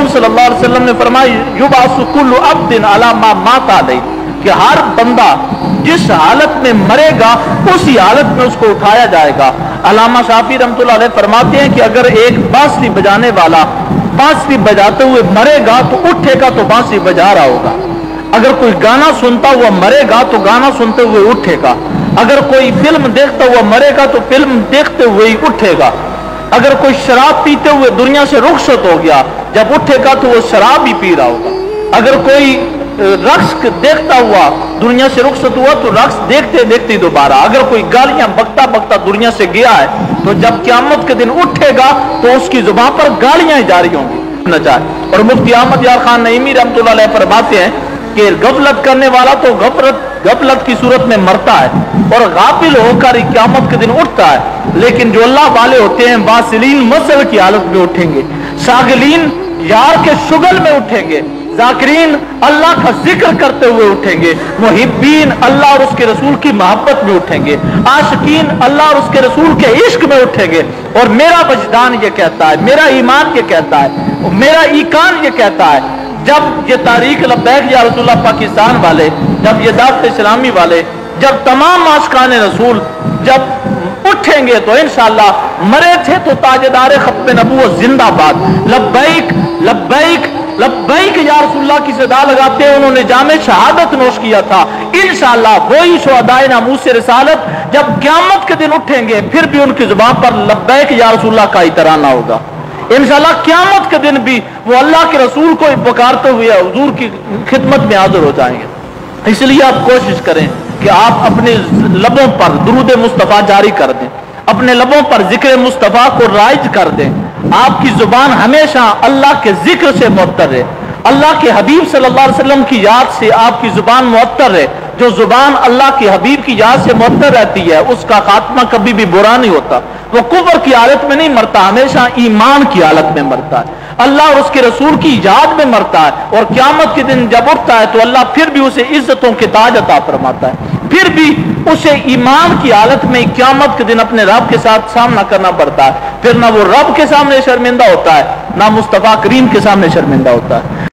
सल्लल्लाहु अलैहि वसल्लम ने फरमाया युबासु कुल्लु अब्दिन अला मा माता अलैहि, कि हर बंदा जिस हालत में मरेगा उसी हालत में उसको उठाया जाएगा। अल्लामा शाफी रहमतुल्लाह अलैह फरमाते हैं कि अगर एक बांसुरी बजाने वाला बांसुरी बजाते हुए मरेगा तो उठेगा तो बांसुरी बजा रहा होगा, अगर कोई गाना सुनता हुआ मरेगा तो गाना सुनते हुए उठेगा, अगर कोई फिल्म देखता हुआ मरेगा तो फिल्म देखते हुए ही उठेगा, अगर कोई शराब पीते हुए दुनिया से रुखसत हो गया जब उठेगा तो वो शराब ही पी रहा होगा, अगर कोई रक्स देखता हुआ दुनिया से रुखसत हुआ तो रक्स देखते देखते दोबारा, अगर कोई गालियां बकता बकता दुनिया से गया है तो जब क़यामत के दिन उठेगा तो उसकी जुबान पर गालियां ही जारी होंगी न चाहे। और मुफ्ती अहमद यार खान नईमी रहमतुल्लाह अलैह फरमाते हैं कि गफलत करने वाला तो गफलत की सूरत में मरता है और गाफिल होकर क़यामत के दिन उठता है, लेकिन जो अल्लाह वाले होते हैं वासिलीन मसल की हालत में उठेंगे, शागिलीन यार के शुगल में उठेंगे, जाकिरीन अल्लाह का जिक्र करते हुए उठेंगे, मुहिब्बीन अल्लाह और उसके रसूल की मोहब्बत में उठेंगे, आशिकीन अल्लाह और उसके रसूल के इश्क में उठेंगे। और मेरा वजदान ये कहता है, मेरा ईमान ये कहता है, मेरा ईकान ये कहता है, जब ये तारीख लब्बैक या रसूलुल्लाह पाकिस्तान वाले, जब ये दावत इस्लामी वाले, जब तमाम आशिकान रसूल जब उठेंगे तो इंशाअल्लाह, मरे थे तो ताजदार खत्म नबूवत जिंदाबाद, लब्बैक लब्बैक लब्बैक या रसूलुल्लाह की सदा लगाते हैं उन्होंने जामे शहादत नोश किया था। इंशाअल्लाह वही शुहदाए नामूस से रिसालत जब क़यामत के दिन उठेंगे फिर भी उनकी जुबान पर लब्बैक या रसूलुल्लाह का ही तराना होगा। इंशाअल्लाह क़यामत के दिन भी वो अल्लाह के रसूल को पुकारते हुए हुजूर की खिदमत में हाजिर हो जाएंगे। इसलिए आप कोशिश करें कि आप अपने लबों पर दुरूद मुस्तफ़ा जारी कर दें, अपने लबों पर जिक्र मुस्तफ़ा को राइज कर दें, आपकी जुबान हमेशा अल्लाह के जिक्र से मुअत्तर है, अल्लाह के हबीब सल्लल्लाहु अलैहि वसल्लम की याद से आपकी जुबान मुअत्तर है। जो जुबान अल्लाह के हबीब की याद से मुअत्तर रहती है उसका खात्मा कभी भी बुरा नहीं होता, वो कुफ्र की हालत में नहीं मरता, हमेशा ईमान की हालत में मरता है, अल्लाह और उसके रसूल की याद में मरता है। और क़यामत के दिन जब उठता है तो अल्लाह फिर भी उसे इज्जतों के ताज अता फरमाता है, फिर भी उसे ईमान की हालत में क़यामत के दिन अपने रब के साथ सामना करना पड़ता है। फिर ना वो रब के सामने शर्मिंदा होता है ना मुस्तफ़ा करीम के सामने शर्मिंदा होता है।